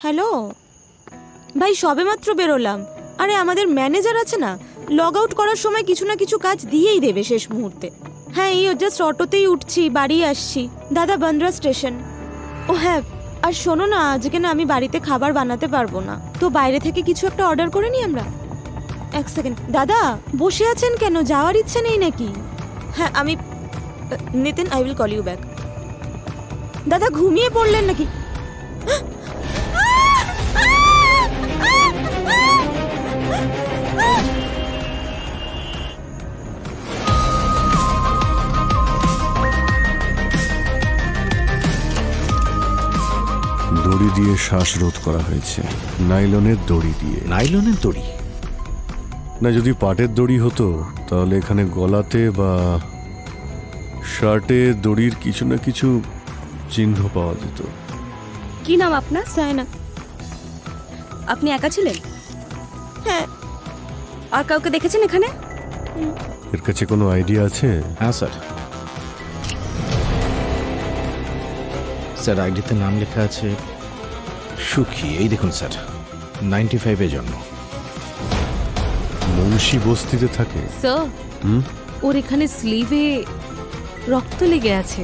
Hello ভাই, সবে মাত্র বেরোলাম। আরে আমাদের ম্যানেজার আছে না, লগ আউট করার সময় কিছু না কিছু কাজ দিয়েই দেবে শেষ মুহূর্তে। হ্যাঁ, এই জাস্ট অটোতেই উঠছি, বাড়ি আসছি। দাদা, বান্দ্রা স্টেশন। ও হ্যাঁ, আর শোনো না, আজকে না আমি বাড়িতে খাবার বানাতে পারবো না, তো বাইরে থেকে কিছু একটা অর্ডার করে নিই আমরা। এক সেকেন্ড দাদা, বসে আছেন কেন? যাওয়ার ইচ্ছে নেই নাকি? হ্যাঁ আমি Nitin, I will call you back. দাদা ঘুমিয়ে পড়লেন নাকি? দড়ি দিয়ে শ্বাসরোধ করা হয়েছে, নাইলনের দড়ি দিয়ে। নাইলনের দড়ি? না, যদি পাটের দড়ি হতো তাহলে এখানে গলাতে বা শার্টে দড়ির কিছু না কিছু চিহ্ন পাওয়া যেত। কি নাম আপনার? সায়না। আপনি একা ছিলেন? হ্যাঁ। আর কাউকে দেখেছেন এখানে? এর কাছে কোনো আইডিয়া আছে? হ্যাঁ স্যার। স্যার আইডিতে নাম লেখা আছে সুখী। এই দেখুন স্যার, 95-এ জন্ম। মুন্সি বস্তিতে থাকে। স্যার, হুম? ওর এখানে স্লিভে রক্ত লেগে আছে।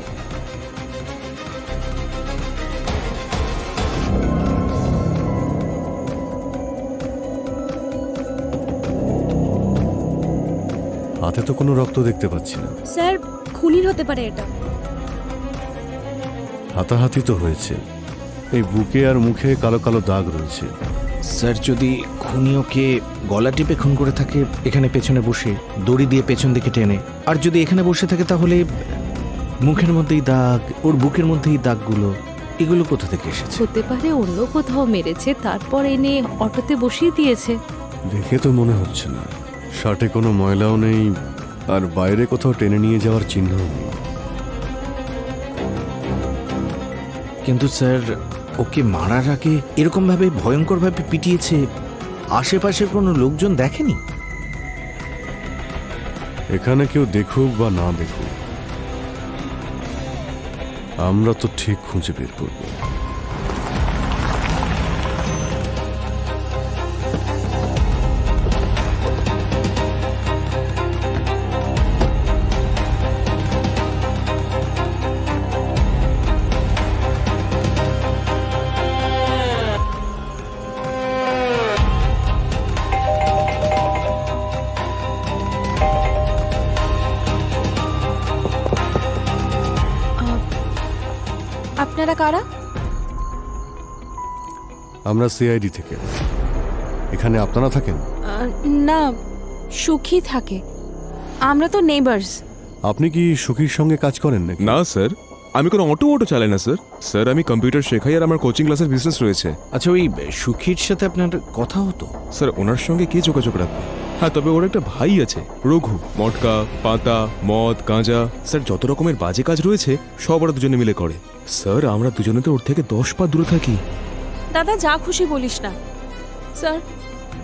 হাতে তো কোনো রক্ত দেখতে পাচ্ছি না। স্যার, খুনির হতে পারে এটা। হাতাহাতি তো হয়েছে, এই বুকে আর মুখে কালো কালো দাগ রয়েছে। স্যার, যদি খুনি ওকে গলা টিপে খুন করে থাকে এখানে পেছনে বসে, দড়ি দিয়ে পেছন দিকে টেনে, আর যদি এখানে বসে থাকে তাহলে মুখের মধ্যেই দাগ, ওর বুকের মধ্যেই দাগগুলো, এগুলো কোথা থেকে এসেছে? হতে পারে অন্য কোথাও মেরেছে, তারপর এনে অটোতে বসিয়ে দিয়েছে। দেখে তো মনে হচ্ছে না। শার্টে কোনো ময়লাও নেই, আর বাইরে কোথাও টেনে নিয়ে যাওয়ার চিহ্নও নেই। কিন্তু স্যার, ওকে মারার আগে এরকম ভাবে ভয়ঙ্কর ভাবে পিটিয়েছে, আশেপাশের কোনো লোকজন দেখেনি? এখানে কেউ দেখুক বা না দেখুক, আমরা তো ঠিক খুঁজে বের করব। আপনারা কারা? আমরা সিআইডি থেকে। এখানে আপনারা থাকেন? না, সুখী থাকে। আমরা তো নেইবার্স। আপনি কি সুখীর সঙ্গে কাজ করেন নাকি? না স্যার, আমি কোনো অটো চালাই না স্যার। স্যার, আমি কম্পিউটার শেখাই আর আমার কোচিং ক্লাসের বিজনেস রয়েছে। আচ্ছা, ওই সুখীর সাথে আপনার কথা হতো? স্যার, ওনার সঙ্গে কে যোগাযোগ রাখবে? হ্যাঁ, তবে ওর একটা ভাই আছে রঘু। মটকা, পাতা, মদ, গাঁজা, স্যার যত রকমের বাজে কাজ রয়েছে সব ওরা দুজনে মিলে করে। স্যার, আমরা দুজনে তো ওর থেকে 10 পা দূরে থাকি। দাদা যা খুশি বলিস না। স্যার,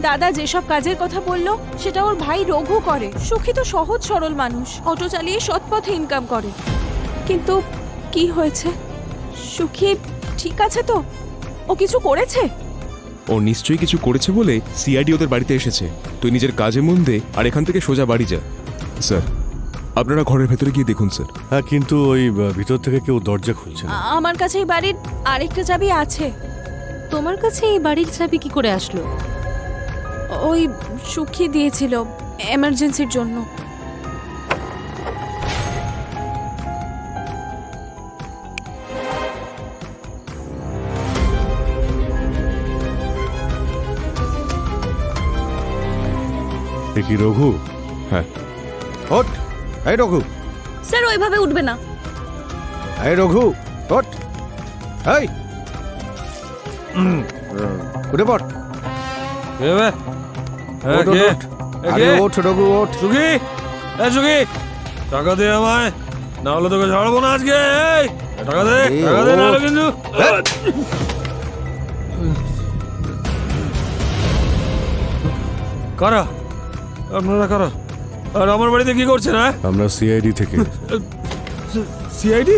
দাদা যেসব কাজের কথা বললো সেটা ওর ভাই রঘু করে। সুখী তো সহজ সরল মানুষ, অটো চালিয়ে সৎ পথে ইনকাম করে। কিন্তু কি হয়েছে? সুখী ঠিক আছে তো? ও কিছু করেছে? ও নিশ্চয়ই কিছু করেছে বলে সিআইডি ওদের বাড়িতে এসেছে। তুই নিজের কাজে মন দে আর এখান থেকে সোজা বাড়ি যা। স্যার, আপনারা ঘরের ভেতরে গিয়ে দেখুন স্যার। হ্যাঁ, কিন্তু ওই ভিতর থেকে কেউ দরজা খুলছে না। আমার কাছে এই বাড়ির আরেকটা চাবি আছে। তোমার কাছে এই বাড়ির চাবি কি করে আসলো? ওই সুখী দিয়েছিল এমার্জেন্সির জন্য। এ কি রঘু? হ্যাঁ। ওঠ, এই রঘু, স্যার, ওইভাবে উঠবে না। এই রঘু, ওঠ, এই উঠে পড়। ওঠ, ওঠ, ওঠ। আরে ওঠ রঘু, ওঠ। সুখী, এ সুখী, টাকা দে আমায়, না হলে তোকে ছাড়বো না আজকে। এই টাকা দে, টাকা দে, নাহলে কিন্তু। কারা আপনারা? কারা? আর আমার বাড়িতে কি করছেন? হ্যাঁ, আমরা সিআইডি থেকে। সিআইডি?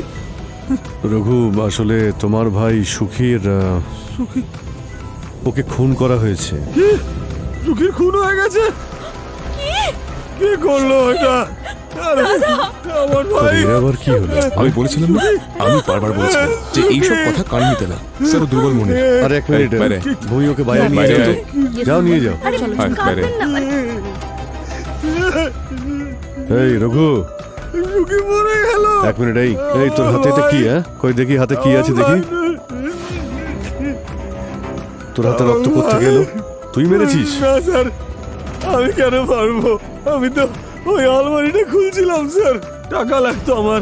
রঘু, আসলে তোমার ভাই সুখীর সুখী? ওকে খুন করা হয়েছে। সুখীর খুন হয়ে গেছে? কে করলো এটা? আরে, আমার ভাই। এর আবার কি হলো? আমি বলেছিলাম না, আমি বারবার বলেছিলাম যে এইসব কথা কান নিতে না। স্যার ও দুর্বল মনে। আরে এক মিনিট, বাইরে। ভূমি ওকে বাইরে নিয়ে বাইরে যাও তো। আয়। যাও নিয়ে যাও। হ্যাঁ, বাইরে। এই রঘু, সুখী মরে গেল। এক মিনিট। এই তোর হাতে এটা কি? হ্যাঁ, কই দেখি হাতে কি আছে দেখি। তোর হাতে রক্ত কোত্থেকে এলো? তুই মেরেছিস? না স্যার, আমি কেন পারবো? আমি তো ওই আলমারিটা খুলছিলাম স্যার। টাকা লাগতো আমার,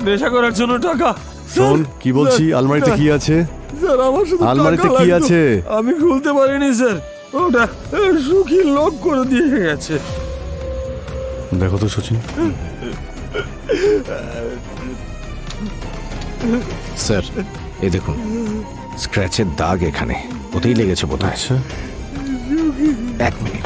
নেশা করার জন্য টাকা। শোন কি বলছি, আলমারিতে কি আছে? স্যার আমার শুধু আলমারিতে টাকা কি লাগতো। আছে? আমি খুলতে পারিনি স্যার, ওটা সুখী লক করে দিয়ে গেছে। দেখো তো সচিন। স্যার এই দেখুন, স্ক্র্যাচের দাগ এখানে, ওতেই লেগেছে বোধ হয়। আচ্ছা, এক মিনিট।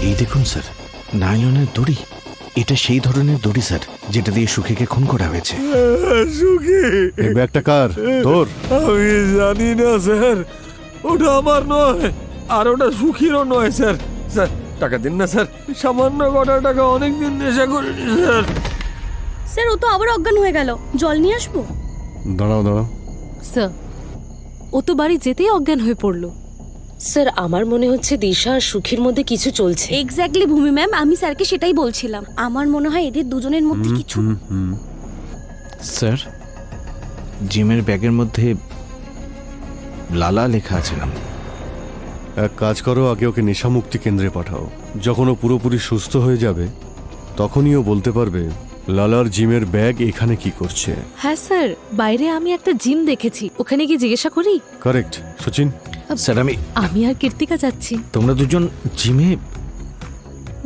এই দেখুন স্যার, নাইলনের দড়ি। এটা সেই ধরনের দড়ি স্যার, যেটা দিয়ে সুখীকে খুন করা হয়েছে। সুখী, এই ব্যাগটা কার? তোর? আমি জানি না স্যার, ওটা আমার নয়, আর ওটা সুখীরও নয় স্যার। স্যার টাকা দিন না স্যার, সামান্য কটা টাকা, অনেকদিন নেশা করিনি স্যার। স্যার ও তো আবার অজ্ঞান হয়ে গেল, জল নিয়ে আসবো? দাঁড়াও দাঁড়াও। স্যার ও তো বাড়ি যেতেই অজ্ঞান হয়ে পড়লো। স্যার আমার মনে হচ্ছে দিশা আর সুখীর মধ্যে কিছু চলছে। এক্স্যাক্টলি ভূমি ম্যাম, আমি স্যারকে সেটাই বলছিলাম। আমার মনে হয় এদের দুজনের মধ্যে কিছু। স্যার জিমের ব্যাগের মধ্যে লালা লেখা আছে নাম। এক কাজ করো, আগে ওকে নেশামুক্তি কেন্দ্রে পাঠাও। যখন ও পুরোপুরি সুস্থ হয়ে যাবে তখনই ও বলতে পারবে লালার জিমের ব্যাগ এখানে কি করছে। হ্যাঁ স্যার, বাইরে আমি একটা জিম দেখেছি, ওখানে গিয়ে জিজ্ঞাসা করি। কারেক্ট সচিন। স্যার আমি আর কীর্তিকা যাচ্ছি। তোমরা দুজন জিমে।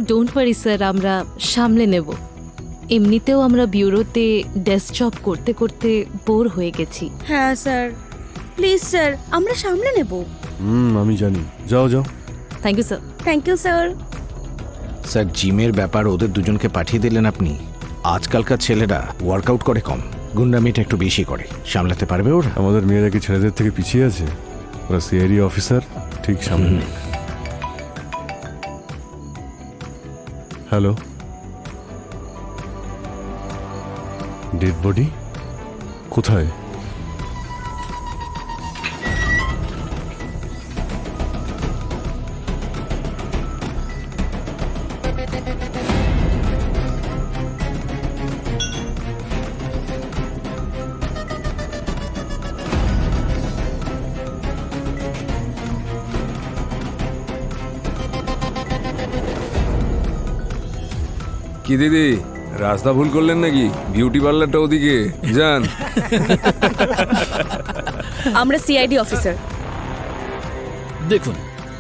ডোন্ট ওয়ারি স্যার, আমরা সামলে নেব। এমনিতেও আমরা ব্যুরোতে ডেস্ক জব করতে করতে বোর হয়ে গেছি। হ্যাঁ স্যার, প্লিজ স্যার, আমরা সামলে নেব। আমি জানি। যাও যাও। Thank you sir. Thank you sir. Sir জিমের ব্যাপার ওদের দুজনকে পাঠিয়ে দিলেন আপনি। আজকালকার ছেলেরা ওয়ার্কআউট করে কম, গুন্ডামিটা একটু বেশি করে। সামলাতে পারবে ওরা? আমাদের মেয়েরা কি ছেলেদের থেকে পিছিয়ে আছে? ওরা সিআইডি অফিসার, ঠিক সামনে। হ্যালো, ডেড বডি কোথায়? কি দিদি, রাস্তা ভুল করলেন নাকি? বিউটি পার্লারটা ওদিকে যান। আমরা সিআইডি অফিসার। দেখুন,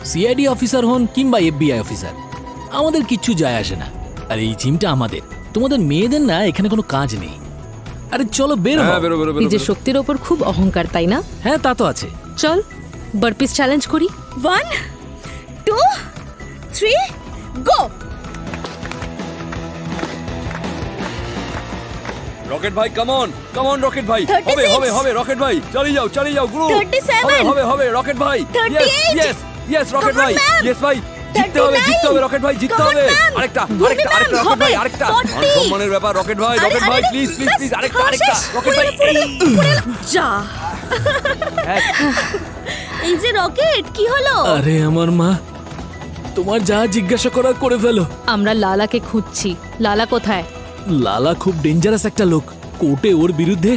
সিআইডি অফিসার হন কিংবা এফবিআই অফিসার, আমাদের কিচ্ছু যায় আসে না। আর এই জিমটা আমাদের, তোমাদের মেয়েদের না এখানে কোনো কাজ নেই। আরে চলো বের হও। হ্যাঁ বেরো বেরো বেরো। নিজের শক্তির ওপর খুব অহংকার, তাই না? হ্যাঁ তা তো আছে। চল বারপিস চ্যালেঞ্জ করি। 1 2 3 গো। রকেট ভাই কাম অন রকেট ভাই। 36 হবে হবে হবে রকেট ভাই, চালিয়ে যাও গ্রুপ। 37 হবে হবে রকেট ভাই। 38 ইয়েস রকেট Come on, ভাই। ma'am. ইয়েস ভাই, জিততে হবে 39 রকেট ভাই, জিততে Come on, হবে। ma'am. আরেকটা Bhumi ma'am, রকেট হবে। ভাই, আরেকটা। 40 সম্মানের ব্যাপার রকেট ভাই, আরে, রকেট ভাই আরে, প্লিজ প্লিজ ব্যাস, প্লিজ, আরেকটা খাওয়া আরেকটা শেষ। রকেট ভাই। যা। এই যে রকেট, কি হলো? আরে আমার মা, তোমার যা জিজ্ঞাসা করার করে ফেলো। আমরা লালাকে খুঁজছি। লালা কোথায়? লালা খুব ডেঞ্জারাস একটা লোক। কোর্টে ওর বিরুদ্ধে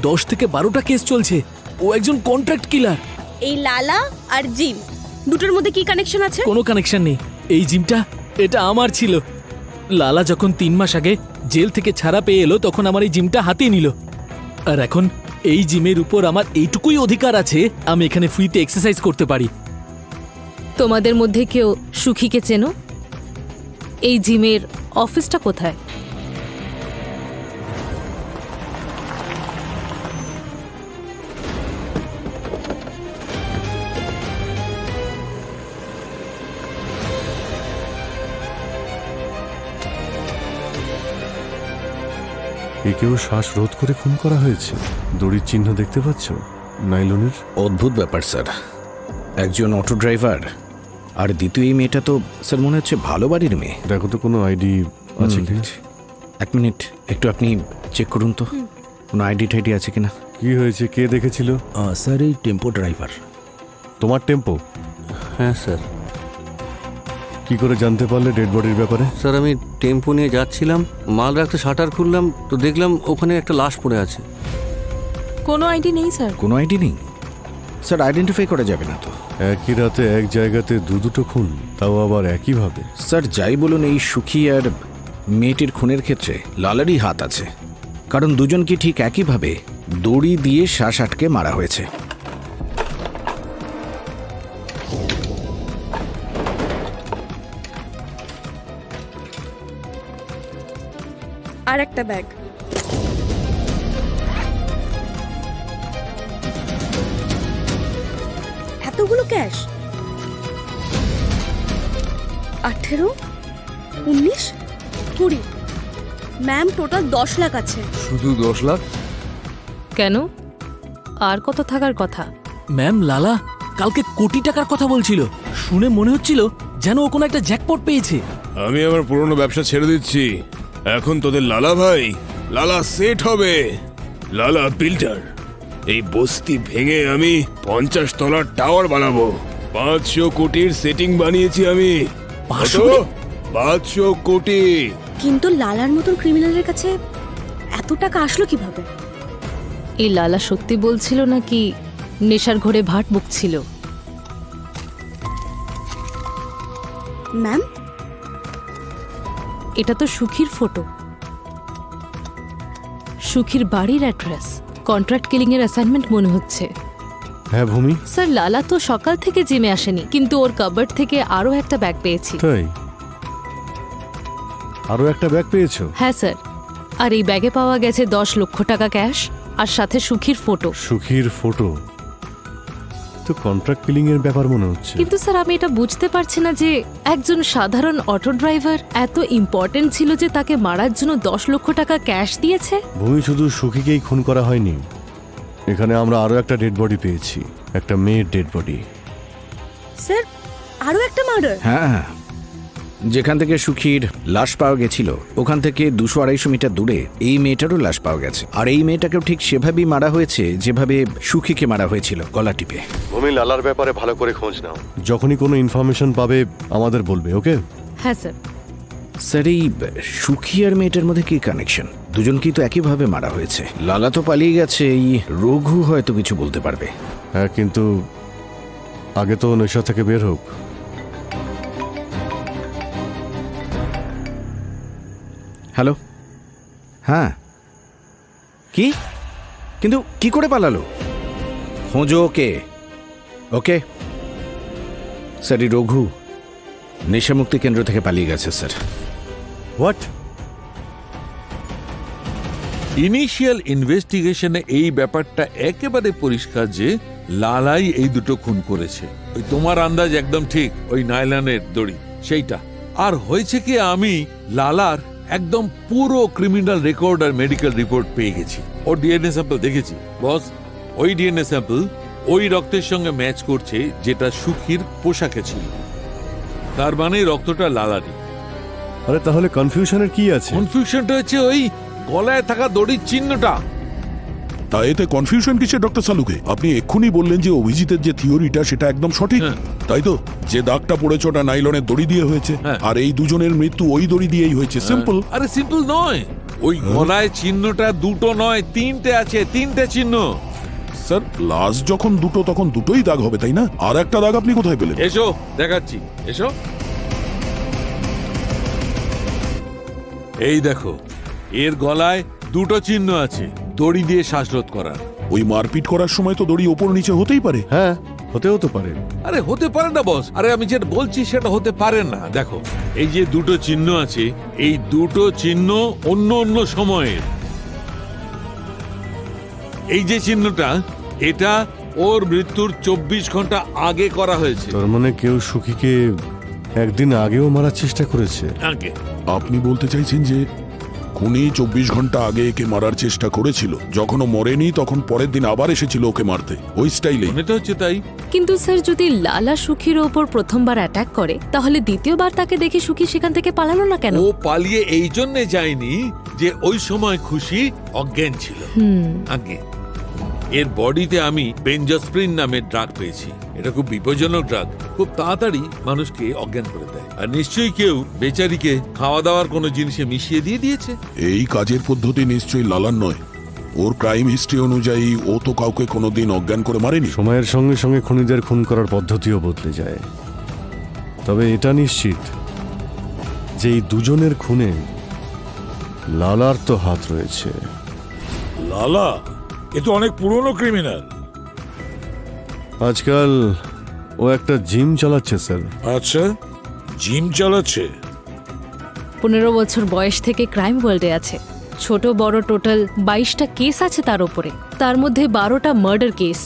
10 থেকে 12টা কেস চলছে। ও একজন কন্ট্রাক্ট কিলার। এই লালা আর জিম দুটোর মধ্যে কি কানেকশন আছে? কোনো কানেকশন নেই। এই জিমটা এটা আমার ছিল। লালা যখন 3 মাস আগে জেল থেকে ছাড়া পেয়ে এলো, তখন আমার এই জিমটা হাতিয়ে নিল। আর এখন এই জিমের উপর আমার এইটুকুই অধিকার আছে, আমি এখানে ফ্রিতে এক্সারসাইজ করতে পারি। তোমাদের মধ্যে কেউ সুখীকে চেনো? এই জিমের অফিসটা কোথায়? একেও শ্বাসরোধ করে খুন করা হয়েছে। দড়ির চিহ্ন দেখতে পাচ্ছ নাইলনের? অদ্ভুত ব্যাপার স্যার, একজন অটো ড্রাইভার আর দ্বিতীয় এই মেয়েটা তো স্যার মনে হচ্ছে ভালো বাড়ির মেয়ে। দেখো তো কোনো আইডি আছে কি? এক মিনিট, একটু আপনি চেক করুন তো কোনো আইডি টাইডি আছে কিনা। কি হয়েছে, কে দেখেছিল? স্যার এই টেম্পো ড্রাইভার। তোমার টেম্পো? হ্যাঁ স্যার। কি করে জানতে পারলে ডেড বডির ব্যাপারে? স্যার আমি টেম্পো নিয়ে যাচ্ছিলাম, মাল রাখতে শাটার খুললাম তো দেখলাম ওখানে একটা লাশ পড়ে আছে। কোনো আইডি নেই স্যার। কোনো আইডি নেই স্যার, আইডেন্টিফাই করা যাবে না তো। একই রাতে এক জায়গাতে দুটো খুন, তাও আবার একইভাবে। স্যার যাই বলুন, এই সুখী আর মেয়েটির খুনের ক্ষেত্রে লালারই হাত আছে, কারণ দুজনকে ঠিক একইভাবে দড়ি দিয়ে শ্বাস আটকে মারা হয়েছে। আর একটা ব্যাগ। এতগুলো ক্যাশ? 18, 19, 20। ম্যাম টোটাল 10 লাখ আছে। শুধু 10 লাখ? কেন, আর কত থাকার কথা? ম্যাম, লালা কালকে কোটি টাকার কথা বলছিল, শুনে মনে হচ্ছিল যেন ও কোনো একটা জ্যাকপট পেয়েছে। আমি আমার পুরনো ব্যবসা ছেড়ে দিচ্ছি, এখন তোদের লালা ভাই লালা সেট হবে, লালা বিল্ডার। এই বস্তি ভেঙে আমি 50 তলার টাওয়ার বানাবো। 500 কোটির সেটিং বানিয়েছি আমি। 500 কোটি। কিন্তু লালার মতন ক্রিমিনালের কাছে এত টাকা আসলো কিভাবে? এই লালা সত্যি বলছিল নাকি নেশার ঘোরে ভাট বকছিল? ম্যাম, এটা তো সুখীর ফটো, সুখীর বাড়ির অ্যাড্রেস, কন্ট্রাক্ট কিলিং এর অ্যাসাইনমেন্ট মনে হচ্ছে। হ্যাঁ ভূমি, স্যার লালা তো সকাল থেকে জিমে আসেনি, কিন্তু ওর কাবার্ড থেকে আরো একটা ব্যাগ পেয়েছি। তাই? আরো একটা ব্যাগ পেয়েছো? হ্যাঁ স্যার, আর এই ব্যাগে পাওয়া গেছে 10 লক্ষ টাকা ক্যাশ আর সাথে সুখীর ফটো। সুখীর ফটো তো কন্ট্রাক্ট কিলিং এর ব্যাপার মনে হচ্ছে। কিন্তু স্যার আমি এটা বুঝতে পারছি না যে একজন সাধারণ অটো ড্রাইভার এত ইম্পর্টেন্ট ছিল যে তাকে মারার জন্য 10 লক্ষ টাকা ক্যাশ দিয়েছে। ভূমি, শুধু সুখীকেই খুন করা হয়নি, এখানে আমরা আরো একটা ডেড বডি পেয়েছি, একটা মেয়ের ডেড বডি। স্যার আরো একটা মার্ডার? হ্যাঁ, যেখান থেকে সুখীর লাশ পাওয়া গেছিল ওখান থেকে 200-250 মিটার দূরে এই মেয়েটারও লাশ পাওয়া গেছে, আর এই মেয়েটাকেও ঠিক সেভাবেই মারা হয়েছে যেভাবে সুখীকে মারা হয়েছিল, গলা টিপে। ভূমি, লালার ব্যাপারে ভালো করে খোঁজ নাও, যখনই কোনো ইনফরমেশন পাবে আমাদের বলবে, ওকে? হ্যাঁ স্যার। স্যার এই সুখী আর মেয়েটার মধ্যে কি কানেকশন? দুজনকেই তো একইভাবে মারা হয়েছে। লালা তো পালিয়ে গেছে, এই রঘু হয়তো কিছু বলতে পারবে। হ্যাঁ, কিন্তু আগে তো নেশা থেকে বের হোক। হ্যালো, হ্যাঁ, কি? কিন্তু কি করে পালালো? খোঁজো ওকে। ওকে স্যার, এই রঘু নেশামুক্তি কেন্দ্র থেকে পালিয়ে গেছে স্যার। হোয়াট? ইনিশিয়াল ইনভেস্টিগেশনে এই ব্যাপারটা একেবারে পরিষ্কার যে লালাই এই দুটো খুন করেছে। ওই তোমার আন্দাজ একদম ঠিক, ওই নাইলনের দড়ি সেইটা। আর হয়েছে কি, আমি লালার একদম পুরো ক্রিমিনাল রেকর্ড আর মেডিকেল রিপোর্ট পেয়ে গেছি। ওর ডিএনএ স্যাম্পল দেখেছি বস, ওই ডিএনএ স্যাম্পল ওই রক্তের সঙ্গে ম্যাচ করছে যেটা সুখীর পোশাকে ছিল, তার মানে রক্তটা লালারই। আরে তাহলে কনফিউশনের কি আছে? কনফিউশনটা হচ্ছে ওই গলায় থাকা দড়ির চিহ্নটা। তা এতে কনফিউশন কিসে ডক্টর সালুকে? আপনি এক্ষুনি বললেন যে অভিজিতের যে থিওরিটা সেটা একদম সঠিক, তাই তো? যে দাগটা পড়েছে ওটা নাইলনের দড়ি দিয়ে হয়েছে, আর এই দুজনের মৃত্যু ওই দড়ি দিয়েই হয়েছে। সিম্পল। আরে সিম্পল নয়, ওই গলায় চিহ্নটা দুটো নয়, 3টে আছে, 3টে চিহ্ন। স্যার লাশ যখন দুটো তখন দুটোই দাগ হবে, তাই না? আর একটা দাগ আপনি কোথায় পেলেন? এসো দেখাচ্ছি, এসো। এই দেখো, এর গলায় দুটো চিহ্ন আছে, দড়ি দিয়ে শ্বাসরোধ করার। ওই মারপিট করার সময় তো দড়ি ওপর নিচে হতেই পারে। হ্যাঁ, হতেও তো পারে। আরে হতে পারে না বস, আরে আমি যেটা বলছি সেটা হতে পারে না। দেখো, এই যে দুটো চিহ্ন আছে, এই দুটো চিহ্ন অন্য অন্য সময়ের। এই যে চিহ্নটা, এটা ওর মৃত্যুর 24 ঘন্টা আগে করা হয়েছে। তার মানে কেউ সুখীকে একদিন আগেও মারার চেষ্টা করেছে। আগে। আপনি বলতে চাইছেন যে খুনি 24 ঘন্টা আগে একে মারার চেষ্টা করেছিল, যখন ও মরেনি তখন পরের দিন আবার এসেছিল ওকে মারতে, ওই স্টাইলে। মনে তো হচ্ছে তাই। কিন্তু স্যার যদি লালা সুখীর ওপর প্রথমবার অ্যাটাক করে তাহলে দ্বিতীয়বার তাকে দেখে সুখী সেখান থেকে পালানো না কেন? ও পালিয়ে এই জন্যে যায়নি যে ওই সময় খুশি অজ্ঞান ছিল। আগে এর বডিতে আমি বেঞ্জাস্প্রিন নামের ড্রাগ পেয়েছি। এটা খুব বিপজ্জনক ড্রাগ, খুব তাড়াতাড়ি মানুষকে অজ্ঞান করে দেয়। আর নিশ্চয়ই কেউ বেচারিকে খাওয়া দাওয়ার কোনো জিনিসে মিশিয়ে দিয়েছে। এই কাজের পদ্ধতি নিশ্চয়ই লালার নয়। ওর ক্রাইম হিস্ট্রি অনুযায়ী ও তো কাউকে কোনোদিন অজ্ঞান করে মারেনি। সময়ের সঙ্গে সঙ্গে খুনিদের খুন করার পদ্ধতিও বদলে যায়। তবে এটা নিশ্চিত যে এই দুজনের খুনে লালার তো হাত রয়েছে। লালা এ তো অনেক পুরনো ক্রিমিনাল। আজকাল ও একটা জিম চালাচ্ছে স্যার। আচ্ছা, জিম চালাচ্ছে? 15 বছর বয়স থেকে ক্রাইম ওয়ার্ল্ডে আছে। ছোট বড় টোটাল 22টা কেস আছে তার উপরে, তার মধ্যে 12টা মার্ডার কেস।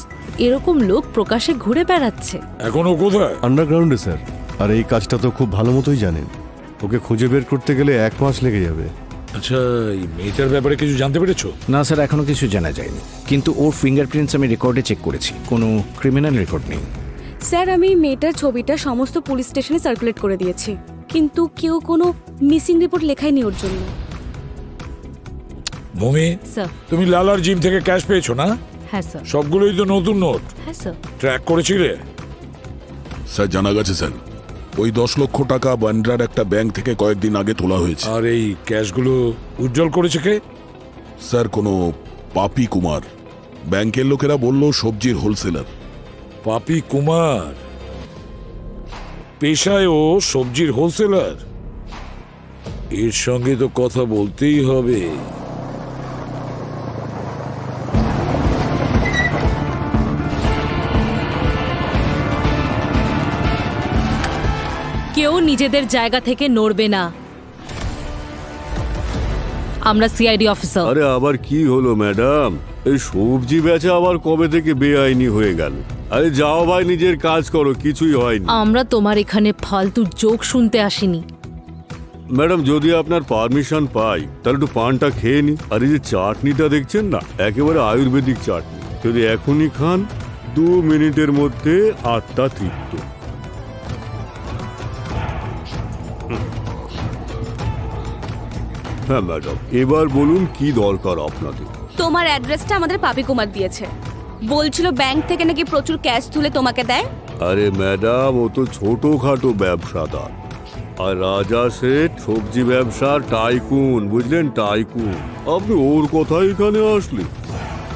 এরকম লোক প্রকাশে ঘুরে বেড়াচ্ছে। এখনো কোথায়? আন্ডারগ্রাউন্ডে স্যার। আর এই কাজটা তো খুব ভালো মতোই জানেন। ওকে খুঁজে বের করতে গেলে 1 মাস লেগে যাবে। আচ্ছা, এই মেয়েটার ব্যাপারে কিছু জানতে পেরেছো? না স্যার, এখনো কিছু জানা যায়নি, কিন্তু ওর ফিঙ্গারপ্রিন্টস আমি রেকর্ডে চেক করেছি, কোনো ক্রিমিনাল রেকর্ড নেই। স্যার, আমি মেয়েটার ছবিটা সমস্ত পুলিশ স্টেশনে সার্কুলেট করে দিয়েছি, কিন্তু কেউ কোনো মিসিং রিপোর্ট লেখায়নি ওর জন্য। ভূমি, তুমি লালার জিম থেকে ক্যাশ পেয়েছো না? হ্যাঁ স্যার। সবগুলোই তো নতুন নোট। হ্যাঁ স্যার। ট্র্যাক করেছিলে? স্যার জানা গেছে স্যার, ওই 10 লক্ষ টাকা বান্দ্রার একটা ব্যাংক থেকে কয়েকদিন আগে তোলা হয়েছে। আর এই ক্যাশগুলো উজ্জ্বল করেছে কে? স্যার কোনো পাপি কুমার। ব্যাংকের লোকেরা বলল সবজির হোলসেলার। পাপি কুমার পেশায় ও সবজির হোলসেলার? এর সঙ্গে তো কথা বলতেই হবে। কেউ নিজেদের জায়গা থেকে নড়বে না। আমরা সিআইডি অফিসার। আরে আবার কি হলো ম্যাডাম? এই সবজি বেচা আবার কবে থেকে বেআইনি হয়ে গেল? আরে যাও ভাই, নিজের কাজ করো, কিছুই হয়নি। আমরা তোমার এখানে ফালতু জোক শুনতে আসিনি। ম্যাডাম, যদি আপনার পারমিশন পাই তাহলে একটু পানটা খেয়ে নি। আর এই যে চাটনিটা দেখছেন না, একেবারে আয়ুর্বেদিক চাটনি। যদি এখনই খান 2 মিনিটের মধ্যে আত্মা তৃপ্ত। হ্যাঁ ম্যাডাম, এবার বলুন কি দরকার আপনাদের? তোমার অ্যাড্রেসটা আমাদের পাপি কুমার দিয়েছে, বলছিল ব্যাংক থেকে নাকি প্রচুর ক্যাশ তুলে তোমাকে দেয়। আরে ম্যাডাম, ও তো ছোটখাটো ব্যবসাদার। আর রাজা শেঠ সবজি ব্যবসার টাইকুন, বুঝলেন, টাইকুন। আপনি ওর কথাই এখানে আসলেন?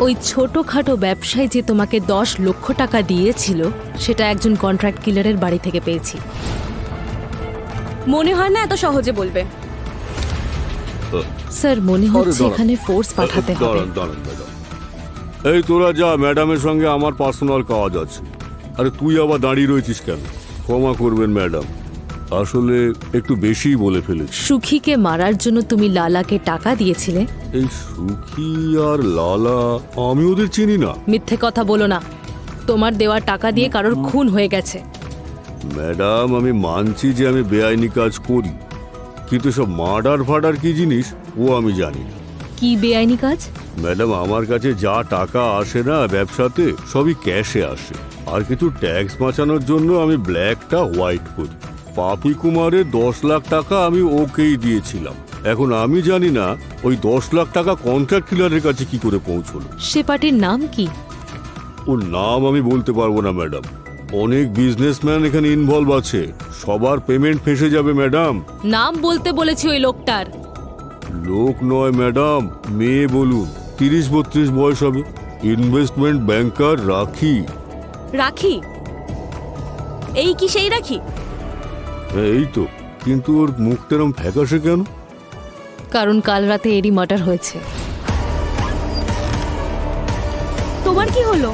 ওই ছোটখাটো ব্যবসায়ী যে তোমাকে 10 লক্ষ টাকা দিয়েছিল সেটা একজন কন্ট্রাক্ট কিলারের বাড়ি থেকে পেয়েছি। মনে হয় না এত সহজে বলবে। স্যার, মনে হচ্ছে এখানে ফোর্স পাঠাতে হবে। দাঁড়ান দাঁড়ান ম্যাডাম, এই তোরা যা, ম্যাডামের সঙ্গে আমার পার্সোনাল কাজ আছে। আরে তুই আবার দাঁড়িয়ে রয়েছিস কেন? ক্ষমা করবেন ম্যাডাম, আসলে একটু বেশিই বলে ফেলেছি। সুখীকে মারার জন্য তুমি লালাকে টাকা দিয়েছিলে? এই সুখী আর লালা আমি ওদের চিনি না। মিথ্যে কথা বলো না। তোমার দেওয়া টাকা দিয়ে কারোর খুন হয়ে গেছে। ম্যাডাম, আমি মানছি যে আমি বেআইনি কাজ করি, কিন্তু সব মার্ডার ফার্ডার কি জিনিস ও আমি জানি না। কি বেআইনি কাজ? ম্যাডাম, আমার কাছে যা টাকা আসে না ব্যবসাতে, সবই ক্যাশে আসে। আর কিছু ট্যাক্স বাঁচানোর জন্য আমি ব্ল্যাকটা হোয়াইট করি। পাপি কুমারের 10 লাখ টাকা আমি ওকেই দিয়েছিলাম। এখন আমি জানি না ওই 10 লাখ টাকা কন্ট্রাক্ট কিলারের কাছে কি করে পৌঁছলো। সে পার্টির নাম কি? ওর নাম আমি বলতে পারবো না ম্যাডাম। অনেক বিজনেসম্যান এখানে ইনভলভ আছে, সবার পেমেন্ট ফেঁসে যাবে ম্যাডাম। নাম বলতে বলেছি ওই লোকটার। লোক নয় ম্যাডাম, মেয়ে বলুন। 30-32 বয়স হবে। ইনভেস্টমেন্ট ব্যাংকার রাখি। রাখি? এই কি সেই রাখি? এই তো, কিন্তু ওর মুখটা এরম ফ্যাকাশে কেন? কারণ কাল রাতে এরই মার্ডার হয়েছে। তোমার কি হলো?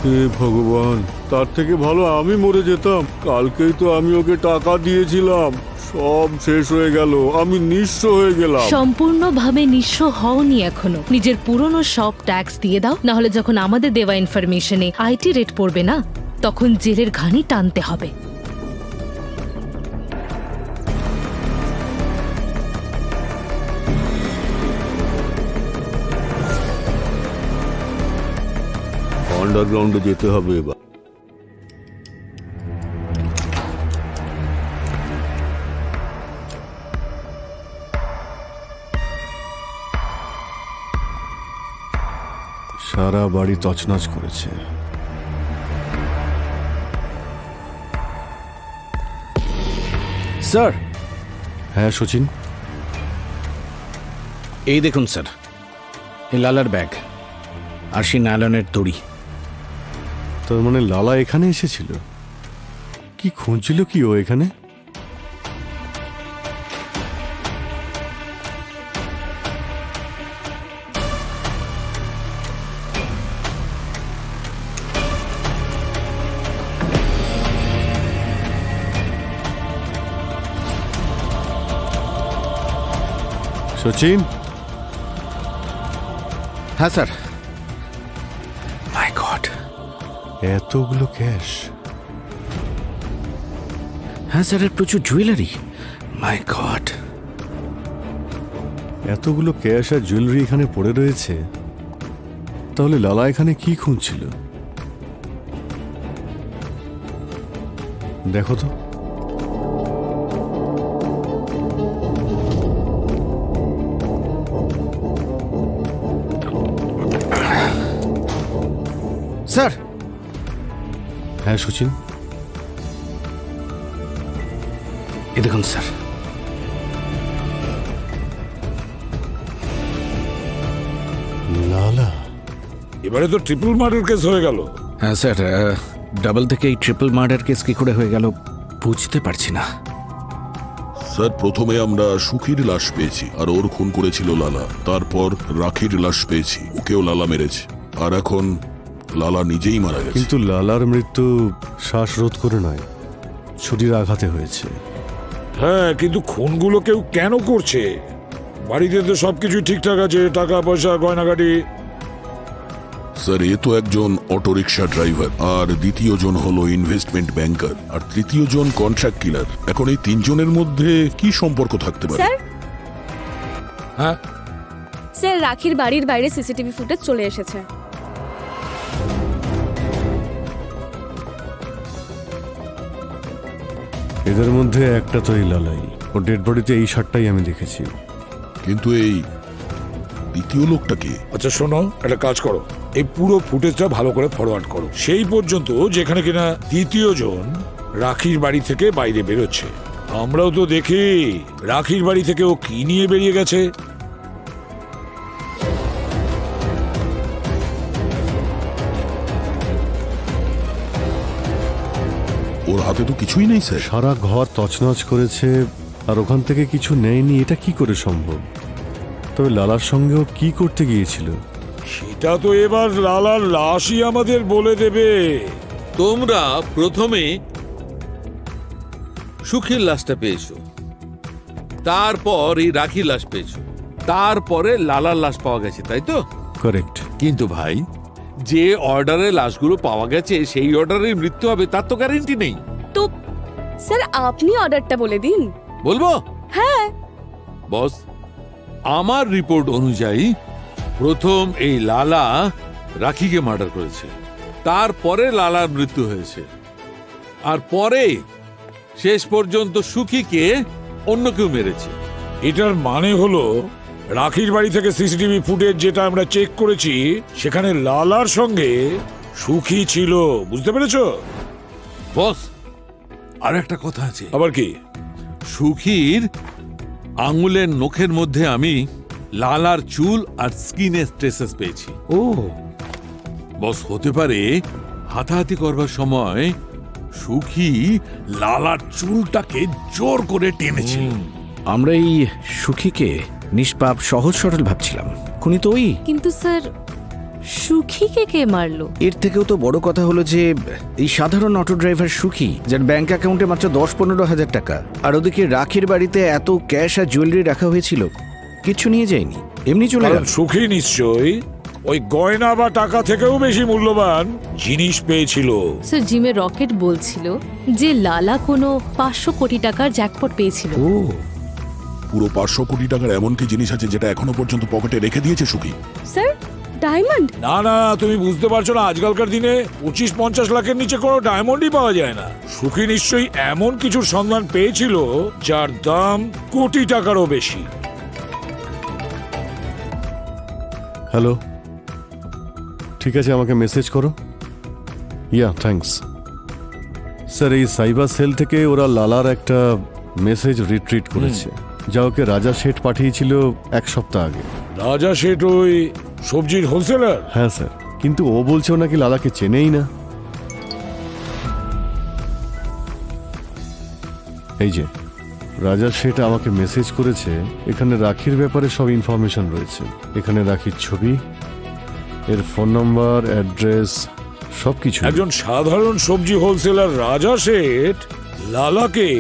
হে ভগবান, তার থেকে ভালো আমি মরে যেতাম। কালকেই তো আমি ওকে টাকা দিয়েছিলাম, সব শেষ হয়ে গেল। আমি নিঃস্ব হয়ে গেলাম। সম্পূর্ণভাবে নিঃস্ব হওনি এখনো। নিজের পুরনো সব ট্যাক্স দিয়ে দাও, না হলে যখন আমাদের দেওয়া ইনফরমেশনে আইটি রেট পড়বে না, তখন জেলের ঘানি টানতে হবে। আন্ডারগ্রাউন্ডে যেতে হবে এবার। সারা বাড়ি তছনছ করেছে। স্যার। হ্যাঁ সচিন, এই দেখুন স্যার, এই লালার ব্যাগ আর সেই নাইলনের দড়ি। তার মানে লালা এখানে এসেছিল? কি খুঁজছিল কি ও এখানে? সচিন। হ্যাঁ স্যার। মাই গড, এতগুলো ক্যাশ। হ্যাঁ স্যার, প্রচুর জুয়েলারি। মাই গড, এতগুলো ক্যাশ আর জুয়েলারি এখানে পড়ে রয়েছে, তাহলে লালা এখানে কি খুঁজছিল? দেখো তো। স্যার। হ্যাঁ সচিন। এ দেখুন স্যার, লালা। এবারে তো ট্রিপল মার্ডার কেস হয়ে গেল। হ্যাঁ স্যার, ডাবল থেকে এই ট্রিপল মার্ডার কেস কি করে হয়ে গেল বুঝতে পারছি না। স্যার, প্রথমে আমরা সুখীর লাশ পেয়েছি, আর ওর খুন করেছিল লালা। তারপর রাখির লাশ পেয়েছি, ওকেও লালা মেরেছে। আর এখন লালা নিজেই মারা গেছে। কিন্তু লালার মৃত্যু শ্বাসরোধ করে নয়, ছুরির আঘাতে হয়েছে। হ্যাঁ, কিন্তু খুনগুলো কেউ কেন করছে? বাড়িতে তো সবকিছু ঠিকঠাক আছে, টাকা পয়সা গয়নাগাটি। স্যার, এ তো একজন অটোরিকশা ড্রাইভার, আর দ্বিতীয় জন হলো ইনভেস্টমেন্ট ব্যাংকার, আর তৃতীয় জন কন্ট্রাক্ট কিলার। এখন এই তিনজনের মধ্যে কি সম্পর্ক থাকতে পারে? স্যার। হ্যাঁ স্যার, রাখির বাড়ির বাইরে সিসিটিভি ফুটেজ চলে এসেছে। এদের মধ্যে একটা তো এই লালাই। ও ডেড বডিতে এই শার্টটাই আমি দেখেছি। কিন্তু এই দ্বিতীয় লোকটা কে? আচ্ছা শোনো, একটা কাজ করো, এই পুরো ফুটেজটা ভালো করে ফরওয়ার্ড করো সেই পর্যন্ত যেখানে কিনা দ্বিতীয় জন রাখির বাড়ি থেকে বাইরে বেরোচ্ছে। আমরাও তো দেখি রাখির বাড়ি থেকে ও কি নিয়ে বেরিয়ে গেছে। ওর হাতে তো কিছুই নেই স্যার। সারা ঘর তছনছ করেছে আর ওখান থেকে কিছু নেয়নি, এটা কি করে সম্ভব? তবে লালার সঙ্গেও কি করতে গিয়েছিল সেটা তো এবার লালার লাশই আমাদের বলে দেবে। তোমরা প্রথমে সুখীর লাশটা পেয়েছো, তারপর এই রাখির লাশ পেয়েছো, তারপরে লালার লাশ পাওয়া গেছে, তাই তো? কারেক্ট। কিন্তু ভাই, যে অর্ডারে লাশগুলো পাওয়া গেছে সেই অর্ডারে মৃত্যু হবে তার তো গ্যারান্টি নেই। তো স্যার, আপনি অর্ডারটা বলে দিন। বলবো? হ্যাঁ বস, আমার রিপোর্ট অনুযায়ী প্রথম এই লালা রাখিকে মার্ডার করেছে, তারপরে লালার মৃত্যু হয়েছে, আর পরে শেষ পর্যন্ত সুখীকে অন্য কেউ মেরেছে। এটার মানে হলো রাখির বাড়ি থেকে সিসিটিভি ফুটেজ যেটা আমরা চেক করেছি সেখানে লালার সঙ্গে সুখী ছিল। বুঝতে পেরেছো বস? আর একটা কথা আছে। আবার কি? সুখীর আঙুলের নখের মধ্যে আমি লালার চুল আর স্কিনের ট্রেসেস পেয়েছি। ও বস, হতে পারে হাতাহাতি করবার সময় সুখী লালার চুলটাকে জোর করে টেনেছিল। আমরা এই সুখীকে নিষ্পাপ সহজ সরল ভাবছিলাম, খুনি তো ওই। কিন্তু স্যার, সুখীকে কে মারলো? এর থেকেও তো বড় কথা হলো যে এই সাধারণ অটো ড্রাইভার সুখী, যার ব্যাংক অ্যাকাউন্টে মাত্র 10-15 হাজার টাকা, আর ওদিকে রাখির বাড়িতে এত ক্যাশ আর জুয়েলারি রাখা হয়েছিল, কিছু নিয়ে যায়নি, এমনি চলে গেল। সুখী নিশ্চয়ই ওই গয়না বা টাকা থেকেও বেশি মূল্যবান জিনিস পেয়েছিল। স্যার, জিমে রকেট বলছিল যে লালা কোনো 500 কোটি টাকার জ্যাকপট পেয়েছিল। ও, পুরো 500 কোটি টাকার এমন কি জিনিস আছে যেটা এখনো পর্যন্ত পকেটে রেখে দিয়েছে সুখী? Sir, diamond? না না, তুমি বুঝতে পারছো না, আজকালকার দিনে 25-50 লাখের নিচে কোনো ডায়মন্ডই পাওয়া যায় না। সুখী নিশ্চয়ই এমন কিছুর সন্ধান পেয়েছিল যার দাম কোটি টাকারও বেশি। হ্যালো, ঠিক আছে, আমাকে মেসেজ করো। ইয়া, থ্যাঙ্কস স্যার। এই সাইবার সেল থেকে ওরা লালার একটা মেসেজ রিট্রিট করেছে, যা ওকে রাজা শেঠ পাঠিয়েছিল 1 সপ্তাহ আগে। রাজা শেঠ ওই সবজির হোলসেলার? হ্যাঁ স্যার, কিন্তু ও বলছে ও নাকি লালাকে চেনেই না। এই যে রাজা শেঠ আমাকে মেসেজ করেছে, এখানে রাখির ব্যাপারে সব ইনফরমেশন রয়েছে। এখানে রাখির ছবি, এর ফোন নাম্বার, অ্যাড্রেস, সবকিছু। একজন সাধারণ সবজি হোলসেলার রাজা শেঠ লালাকে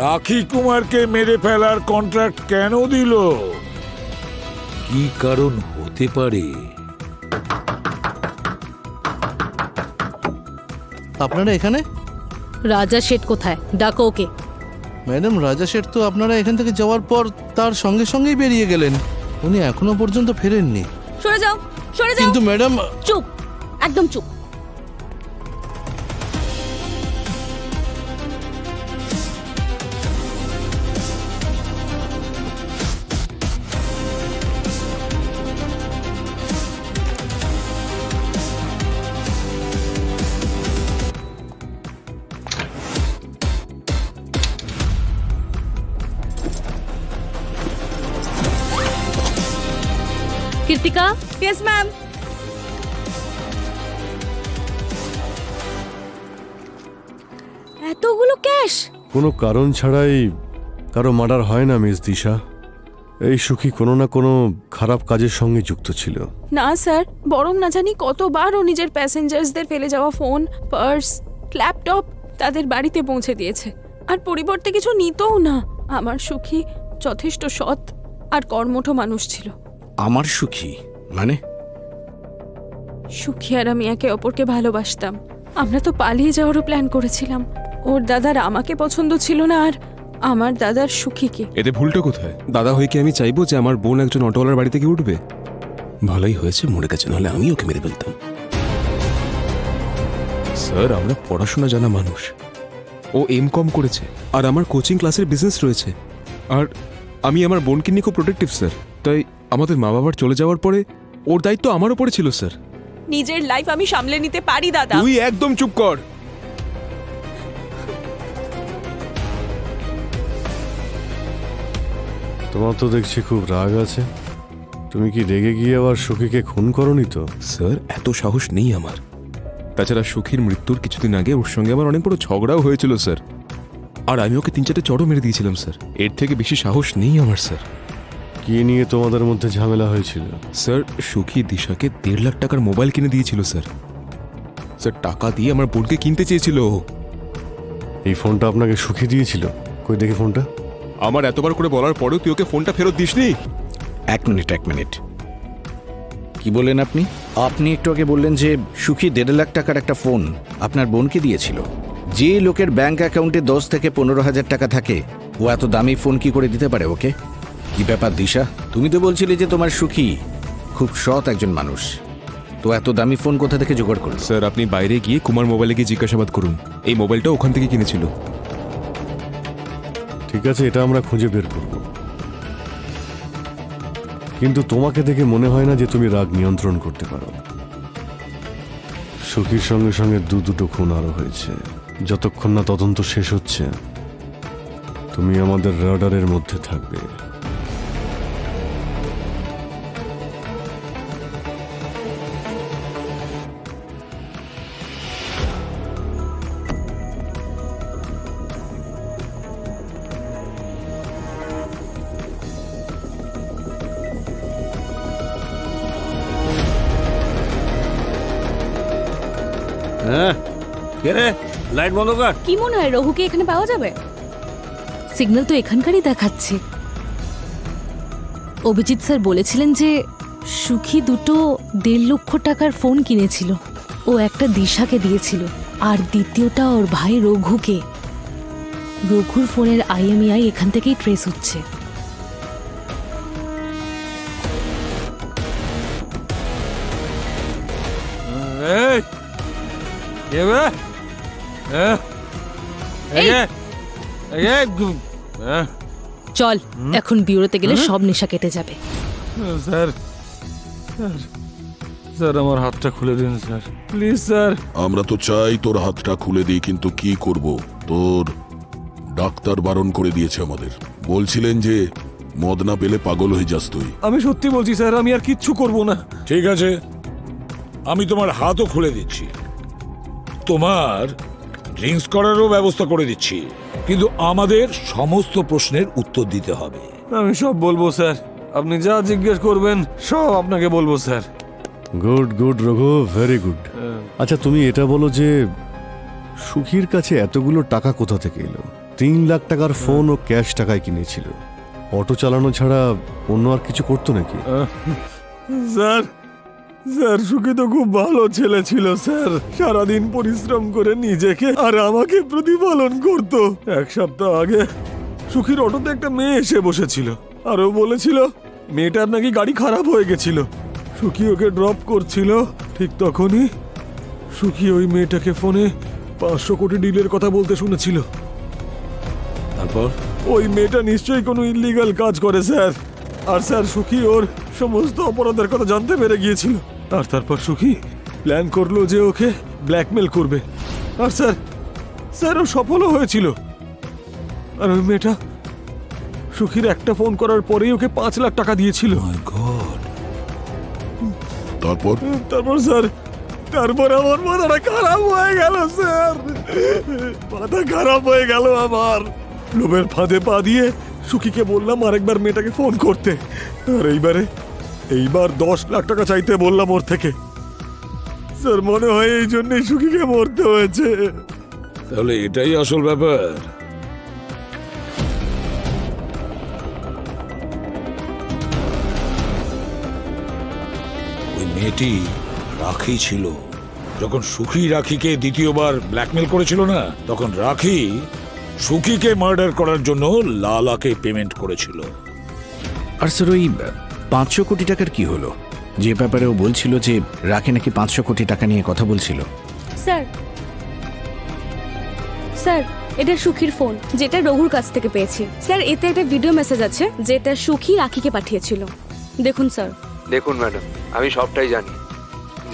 রাখি কুমারকে মেরে ফেলার কন্ট্রাক্ট কেন দিল? কি কারণ হতে পারে? আপনারা এখানে? রাজা শেঠ কোথায়? ডাকো ওকে। ম্যাডাম, রাজা শেঠ তো আপনারা এখান থেকে যাওয়ার পর তার সঙ্গে সঙ্গেই বেরিয়ে গেলেন। উনি এখনো পর্যন্ত ফেরেননি। সরে যাও, সরে যাও। কিন্তু ম্যাডাম, চুপ, একদম চুপ। কৃতিকা। Yes ma'am. এতগুলো ক্যাশ? কোনো কারণ ছাড়াই কারো মার্ডার হয় না মিস দিশা। এই সুখী কোনো না কোনো খারাপ কাজের সঙ্গে যুক্ত ছিল। না স্যার, বরং না জানি কতবার ও নিজের প্যাসেঞ্জার্সদের ফেলে যাওয়া ফোন, পার্স, ল্যাপটপ তাদের বাড়িতে পৌঁছে দিয়েছে, আর পরিবর্তে কিছু নিতও না। আমার সুখী যথেষ্ট সৎ আর কর্মঠ মানুষ ছিল। আমার সুখী মানে? সুখী আর আমি একে অপরকে ভালোবাসতাম। আমরা তো পালিয়ে যাওয়ারও প্ল্যান করেছিলাম। ওর দাদার আমাকে পছন্দ ছিল না, আর আমার দাদার সুখীকে। এতে ভুলটা কোথায়? দাদা হয়ে কি আমি চাইবো যে আমার বোন একজন অটোওয়ালার বাড়িতে গিয়ে উঠবে? ভালোই হয়েছে মরে গেছে, নাহলে আমি ওকে মেরে ফেলতাম। স্যার, আমরা পড়াশোনা জানা মানুষ। ও এমকম করেছে, আর আমার কোচিং ক্লাসের বিজনেস রয়েছে, আর আমি আমার বোনকে নিয়ে খুব প্রোটেক্টিভ স্যার। তাই আমাদের মা বাবার চলে যাওয়ার পরে ওর দায়িত্ব আমার উপরে ছিল স্যার। নিজের লাইফ আমি সামলে নিতে পারি দাদা। তুই একদম চুপ কর। তোমার তো দেখছি খুব রাগ আছে। তুমি কি রেগে গিয়ে আবার সুখীকে খুন করনি তো? স্যার, এত সাহস নেই আমার। তাছাড়া সুখীর মৃত্যুর কিছুদিন আগে ওর সঙ্গে আমার অনেক বড় ঝগড়াও হয়েছিল স্যার, আর আমি ওকে 3-4টে চড়ও মেরে দিয়েছিলাম স্যার। এর থেকে বেশি সাহস নেই আমার স্যার। কি নিয়ে তোমাদের মধ্যে ঝামেলা হয়েছিল? স্যার, সুখী দিশাকে 1.5 লাখ টাকার মোবাইল কিনে দিয়েছিল স্যার। স্যার, টাকা দিয়ে আমার বোনকে কিনতে চেয়েছিল। এই ফোনটা আপনাকে সুখী দিয়েছিল? কই দেখি ফোনটা। আমার এতবার করে বলার পরেও তুই ওকে ফোনটা ফেরত দিসনি? এক মিনিট। কি বললেন আপনি? আপনি একটু আগে বললেন যে সুখী 1.5 লাখ টাকার একটা ফোন আপনার বোনকে দিয়েছিল। যে লোকের ব্যাংক অ্যাকাউন্টে 10 থেকে 15,000 টাকা থাকে, ও এত দামি ফোন কি করে দিতে পারে ওকে? কি ব্যাপার দিশা, তুমি তো বলছিলে যে তোমার সুখী খুব সৎ একজন মানুষ, তো এত দামি ফোন কোথা থেকে জোগাড় করল? স্যার, আপনি বাইরে গিয়ে কুমার মোবাইলে গিয়ে জিজ্ঞাসাবাদ করুন। এই মোবাইলটা ওখান থেকে কিনেছিল। ঠিক আছে, এটা আমরা খুঁজে বের করব, কিন্তু তোমাকে দেখে মনে হয় না যে তুমি রাগ নিয়ন্ত্রণ করতে পারো। সুখীর সঙ্গে সঙ্গে দুটো খুন আরো হয়েছে। যতক্ষণ না তদন্ত শেষ হচ্ছে, তুমি আমাদের রাডারের মধ্যে থাকবে। হ্যাঁ, কে রে? লাইট বন্ধ কর। কি মনে হয় রঘুকে এখানে পাওয়া যাবে? সিগন্যাল তো এখানকারই দেখাচ্ছে। অভিজিৎ স্যার বলেছিলেন যে সুখী 1.5 লক্ষ টাকার ফোন কিনেছিল। ও একটা দিশাকে দিয়েছিল, আর দ্বিতীয়টা ওর ভাই রঘুকে। রঘুর ফোনের IMEI এখান থেকেই ট্রেস হচ্ছে। এই কে বে? এই কে? এই কে? চল এখন বিউরোতে গেলে সব নেশা কেটে যাবে। স্যার স্যার স্যার আমার হাতটা খুলে দিন স্যার, প্লিজ স্যার। আমরা তো চাই তোর হাতটা খুলে দিই, কিন্তু কি করব, তোর ডাক্তার বারণ করে দিয়েছে আমাদের। বলছিলেন যে মদ না পেলে পাগল হয়ে যাস তুই। আমি সত্যি বলছি স্যার, আমি আর কিচ্ছু করব না। ঠিক আছে, আমি তোমার হাতও খুলে দিচ্ছি, তোমার ড্রিঙ্কস করারও ব্যবস্থা করে দিচ্ছি, কিন্তু আমাদের সমস্ত প্রশ্নের উত্তর দিতে হবে। আমি সব বলবো স্যার, আপনি যা জিজ্ঞেস করবেন সব আপনাকে বলবো sir. Good good Raghu, very good. আচ্ছা তুমি এটা বলো যে সুখীর কাছে এতগুলো টাকা কোথা থেকে এলো? 3 লাখ টাকার ফোন ও ক্যাশ টাকায় কিনেছিল, অটো চালানো ছাড়া অন্য আর কিছু করতো নাকি? স্যার স্যার সুখী তো খুব ভালো ছেলে ছিল স্যার, সারাদিন পরিশ্রম করে নিজেকে আর আমাকে প্রতিপালন করত। 1 সপ্তাহ আগে সুখীর অটোতে একটা মেয়ে এসে বসেছিল, আর ও বলেছিল মেয়েটার নাকি গাড়ি খারাপ হয়ে গেছিল। সুখী ওকে ড্রপ করছিল, ঠিক তখনই সুখী ওই মেয়েটাকে ফোনে 500 কোটি ডিলের কথা বলতে শুনেছিল। তারপর ওই মেয়েটা নিশ্চয়ই কোনো ইল্লিগাল কাজ করে স্যার, আর স্যার সুখী ওর সমস্ত অপরাধের কথা জানতে পেরে গিয়েছিল। আর তারপর সুখী প্ল্যান করলো যে ওকে ব্ল্যাকমেল করবে, আর স্যার স্যার ও সফলও হয়েছিল। আর ওই মেয়েটা সুখীর একটা ফোন করার পরেই ওকে 5 লাখ টাকা দিয়েছিল। তারপর তারপর স্যার তারপর আমার মাথাটা খারাপ হয়ে গেল স্যার, মাথা খারাপ হয়ে গেল আমার। লোভের ফাঁদে পা দিয়ে সুখীকে বললাম আরেকবার মেয়েটাকে ফোন করতে, আর এইবার 10 লাখ টাকা চাইতে বললাম ওর থেকে। স্যার মনে হয় এই জন্যই সুখীকে মরতে হয়েছে। তাহলে এটাই আসল ব্যাপার। ওই মেয়েটি রাখি ছিল। যখন সুখী রাখিকে দ্বিতীয়বার ব্ল্যাকমেল করেছিল না, তখন রাখি সুখীকে মার্ডার করার জন্য লালাকে পেমেন্ট করেছিল। আর স্যার ওই 500 কোটি টাকার কি হলো? যে ব্যাপারে ও বলছিল যে রাখি নাকি 500 কোটি টাকা নিয়ে কথা বলছিল। স্যার স্যার এটা সুখীর ফোন, যেটা রঘুর কাছ থেকে পেয়েছি। স্যার এতে একটা ভিডিও মেসেজ আছে যেটা সুখী রাখিকে পাঠিয়েছিল, দেখুন স্যার। দেখুন ম্যাডাম, আমি সবটাই জানি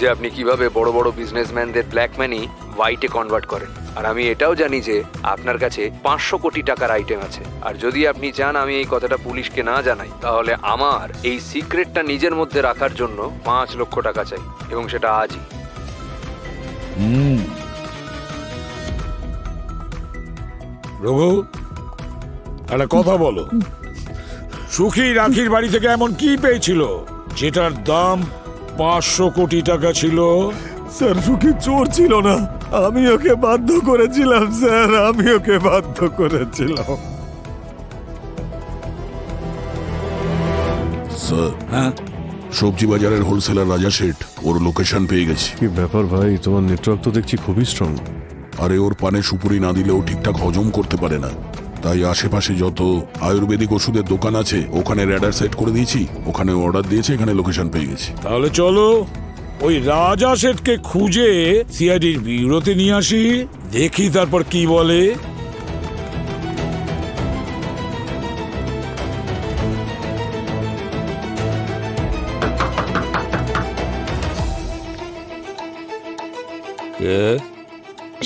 যে আপনি কিভাবে বড় বড় বিজনেসম্যানদের ব্ল্যাক মানি হোয়াইটে কনভার্ট করেন, আর আমি এটাও জানি যে আপনার কাছে 500 কোটি টাকার আইটেম আছে। আর যদি আপনি চান আমি এই কথাটা পুলিশকে না জানাই, তাহলে আমার এই সিক্রেটটা নিজের মধ্যে রাখার জন্য 5 লক্ষ টাকা চাই, এবং সেটা আজই। রঘু, একটা কথা বলো, সুখী রাখির বাড়ি থেকে এমন কি পেয়েছিল যেটার দাম 500 কোটি টাকা ছিল? স্যার সুখী চোর ছিল না, আমি ওকে বাধ্য করেছিলাম স্যার, আমি ওকে বাধ্য করেছিলাম। স্যার, হ্যাঁ, সবজি বাজারের হোলসেলার রাজা শেঠ ওর লোকেশন পেয়ে গেছে। কি ব্যাপার ভাই, তোমার নেটওয়ার্ক তো দেখছি খুবই স্ট্রং। আরে ওর পানে সুপুরি না দিলেও ঠিকঠাক হজম করতে পারে না, তাই আশেপাশে যত আয়ুর্বেদিক ওষুধের দোকান আছে ওখানে র্যাডার সেট করে দিয়েছি, ওখানে অর্ডার দিয়েছে, এখানে লোকেশন পেয়ে গেছি। তাহলে চলো ওই রাজা শেঠকে খুঁজে সিআইডির ব্যুরোতে নিয়ে আসি, দেখি তারপর কি বলে।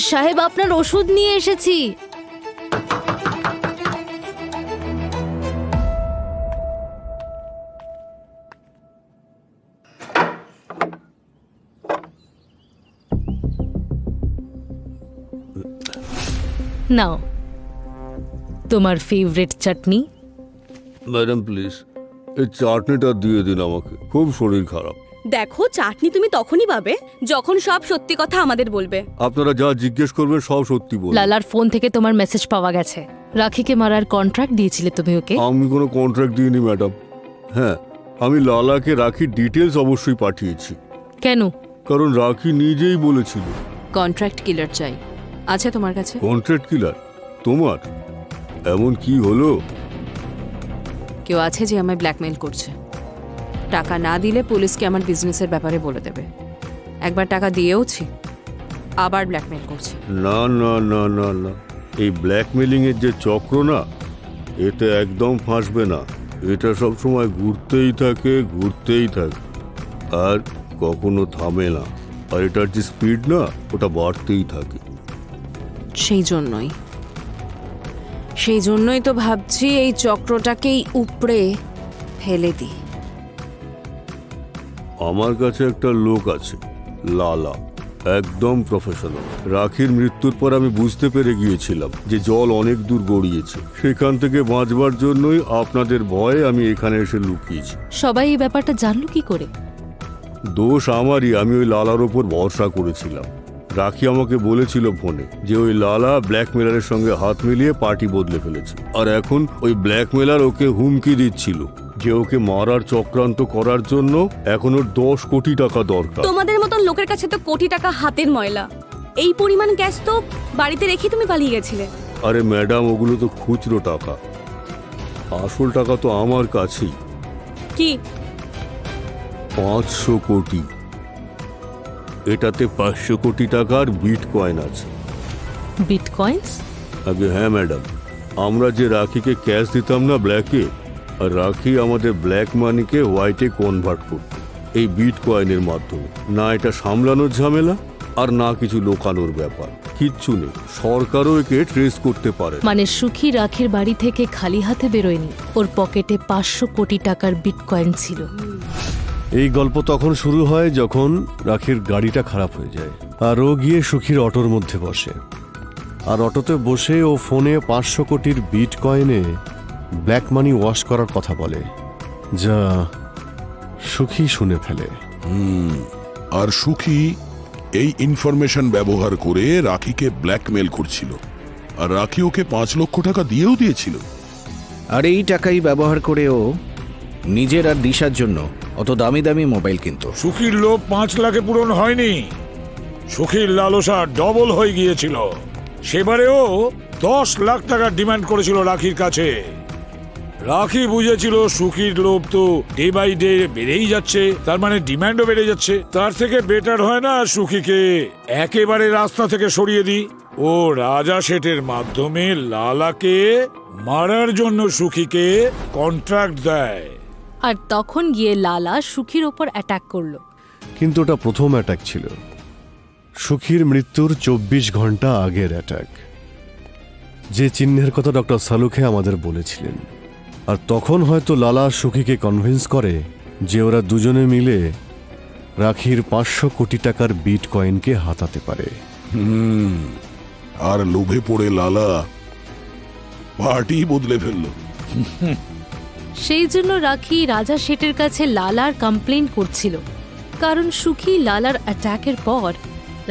সাহেব আপনার ওষুধ নিয়ে এসেছি। নাও তোমার ফেভারিট চাটনি। ম্যাডাম প্লিজ এই চাটনিটা দিয়ে দিন আমাকে, খুব শরীর খারাপ। দেখো চাটনি তুমি তখনই পাবে যখন সব সত্যি কথা আমাদের বলবে। আপনারা যা জিজ্ঞেস করবেন সব সত্যি বলবেন। লালার ফোন থেকে তোমার মেসেজ পাওয়া গেছে, রাখিকে মারার কন্ট্রাক্ট দিয়েছিলে তুমি ওকে। আমি কোনো কন্ট্রাক্ট দিইনি ম্যাডাম। হ্যাঁ, আমি লালাকে রাখির ডিটেলস অবশ্যই পাঠিয়েছি। কেন? কারণ রাখি নিজেই বলেছিল। কন্ট্রাক্ট কিলার চাই, আছে তোমার কাছে? কন্ট্রাক্ট কিলার? তোমার এমন কি হলো? কেউ আছে যে আমায় ব্ল্যাকমেল করছে, টাকা না দিলে পুলিশকে আমার বিজনেসের ব্যাপারে বলে দেবে। একবার টাকা দিয়েওছি, আবার ব্ল্যাকমেল করছে। না না না না না, এই ব্ল্যাকমেলিং এর যে চক্র না, এতে একদম ফাঁসবে না। এটা সব সময় ঘুরতেই থাকে আর কখনো থামে না। আর এটার যে স্পিড না, ওটা বাড়তেই থাকে। সেই জন্যই তো ভাবছি এই চক্রটাকেই উপড়ে ফেলে দিই। আমার কাছে একটা লোক আছে, লালা, একদম প্রফেশনাল। রাখির মৃত্যুর পর আমি বুঝতে পেরে গিয়েছিলাম যে জল অনেক দূর গড়িয়েছে। সেখান থেকে বাঁচবার জন্যই আপনাদের ভয়ে আমি এখানে এসে লুকিয়েছি। সবাই এই ব্যাপারটা জানলো কি করে? দোষ আমারই, আমি ওই লালার ওপর ভরসা করেছিলাম। রাখি আমাকে বলেছিল ফোনে যে ওই লালা ব্ল্যাকমেলারের সঙ্গে হাত মিলিয়ে পার্টি বদলে ফেলেছে, আর এখন ওই ব্ল্যাকমেলার ওকে হুমকি দিচ্ছিল যে ওকে মারার চক্রান্ত করার জন্য এখন ওর 10 কোটি টাকা দরকার। তোমাদের মতন লোকের কাছে তো কোটি টাকা হাতের ময়লা। এই পরিমাণ ক্যাশ তো বাড়িতে রেখে তুমি পালিয়ে গেছিলে। আরে ম্যাডাম, ওগুলো তো খুচরো টাকা, আসল টাকা তো আমার কাছেই। কি? 500 কোটি। এটাতে 500 কোটি টাকার বিটকয়েন আছে। বিটকয়েন্স? আগে হ্যাঁ ম্যাডাম, আমরা যে রাখিকে ক্যাশ দিতাম না ব্ল্যাকে, আর রাখি আমাদের ব্ল্যাক মানিকে হোয়াইটে কনভার্ট করত এই বিটকয়েনের মাধ্যমে। না এটা সামলানোর ঝামেলা, আর না কিছু লোকানোর ব্যাপার, কিচ্ছু নেই। সরকারও একে ট্রেস করতে পারে। মানে সুখী রাখির বাড়ি থেকে খালি হাতে বেরোয়নি, ওর পকেটে 500 কোটি টাকার বিটকয়েন ছিল। এই গল্প তখন শুরু হয় যখন রাখির গাড়িটা খারাপ হয়ে যায়, আর ও গিয়ে সুখীর অটোর মধ্যে বসে। আর অটোতে বসে ও ফোনে 500 কোটির বিটকয়েনে ব্ল্যাক মানি ওয়াশ করার কথা বলে, যা সুখী শুনে ফেলে। আর সুখী এই ইনফরমেশন ব্যবহার করে রাখিকে ব্ল্যাকমেল করছিল, আর রাখি ওকে 5 লক্ষ টাকা দিয়েও দিয়েছিল। আর এই টাকাই ব্যবহার করে ও নিজের আর দিশার জন্য অত দামি দামি মোবাইল কিনতো। সুখীর লোভ 5 লাখে পূরণ হয়নি, সুখীর লালসা ডবল হয়ে গিয়েছিল। সেবারেও 10 লাখ টাকা ডিমান্ড করেছিল রাখির কাছে। রাখি বুঝেছিল সুখীর লোভ তো ডে বাই ডে বেড়েই যাচ্ছে, তার মানে ডিমান্ডও বেড়ে যাচ্ছে। তার থেকে বেটার হয় না সুখীকে একেবারে রাস্তা থেকে সরিয়ে দিই। ও রাজা শেঠের মাধ্যমে লালাকে মারার জন্য সুখীকে কন্ট্রাক্ট দেয়। আর তখন গিয়ে লালা সুখীর ওপর অ্যাটাক করলো। কিন্তু ওটা প্রথম অ্যাটাক ছিল, সুখীর মৃত্যুর 24 ঘন্টা আগের অ্যাটাক, যে চিহ্নের কথা ডক্টর সালুখে আমাদের বলেছিলেন। আর তখন হয়তো লালা সুখীকে কনভিন্স করে যে ওরা দুজনে মিলে রাখির 500 কোটি টাকার বিটকয়েনকে হাতাতে পারে। আর লোভে পড়ে লালা পার্টি বদলে ফেলল। সেই জন্য রাখি রাজা শেঠের কাছে লালার কমপ্লেন করছিল, কারণ সুখী লালার অ্যাটাকের পর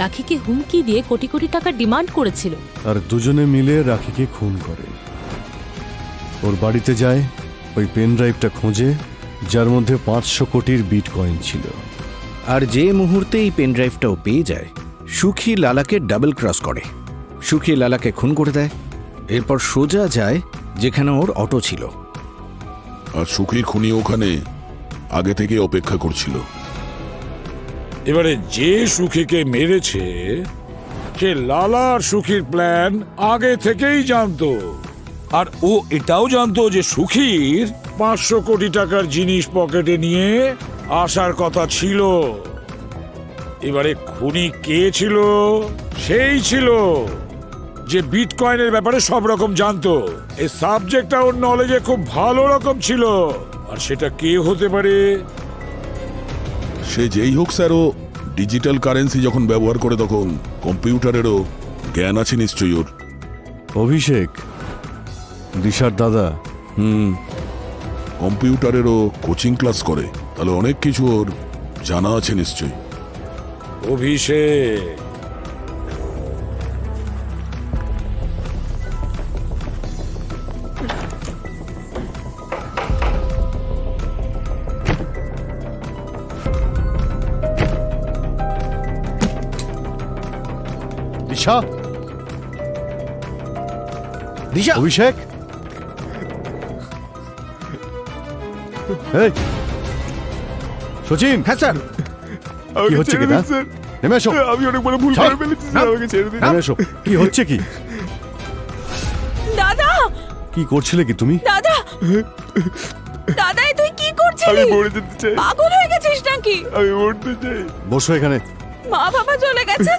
রাখিকে হুমকি দিয়ে কোটি কোটি টাকা ডিমান্ড করেছিল। আর দুজনে মিলে রাখিকে খুন করে। ওর বাড়িতে যায়, ওই পেন ড্রাইভটা খোঁজে যার মধ্যে 500 কোটির বিটকয়েন ছিল। আর যে মুহূর্তে এই পেন ড্রাইভটাও পেয়ে যায়, সুখী লালাকে ডাবল ক্রস করে। সুখী লালাকে খুন করে দেয়, এরপর সোজা যায় যেখানে ওর অটো ছিল। আর সুখীর খুনি ওখানে আগে থেকে অপেক্ষা করছিল। এবারে যে সুখীকে মেরেছে সে লালা আর সুখীর প্ল্যান আগে থেকেই জানতো। আর ও এটাও জানতো যে সুখীর 500 কোটি টাকার জিনিস পকেটে নিয়ে আসার কথা ছিল। এবারে খুনি কে ছিল? সেই ছিল যে বিটকয়েনের ব্যাপারে সব রকম জানতো। এই সাবজেক্টটা ওর নলেজে খুব ভালো রকম ছিল। আর সেটা কে হতে পারে? সে যেই হোক স্যার, ও ডিজিটাল কারেন্সি যখন ব্যবহার করে তখন কম্পিউটারেরও জ্ঞান আছে নিশ্চয়ই ওর। অভিষেক, দিশার দাদা। কম্পিউটারেরও কোচিং ক্লাস করে, তাহলে অনেক কিছু ওর জানা আছে নিশ্চয়ই। অভিষেক দিশা, দিশা, অভিষেক, সচিন। হ্যাঁ স্যার। কি হচ্ছে কি? নেমে এসো। আমি অনেক বড় ভুল করে ফেলেছি স্যার, আমাকে ছেড়ে দিন। নেমে এসো। কি হচ্ছে কি? দাদা কি করছিলে কি তুমি? দাদা দাদা এ তুই কি করছিস? আমি মরে যেতে চাই। পাগল হয়ে গেছিস নাকি? আমি মরতে চাই। বসো এখানে। মা বাবা চলে গেছে।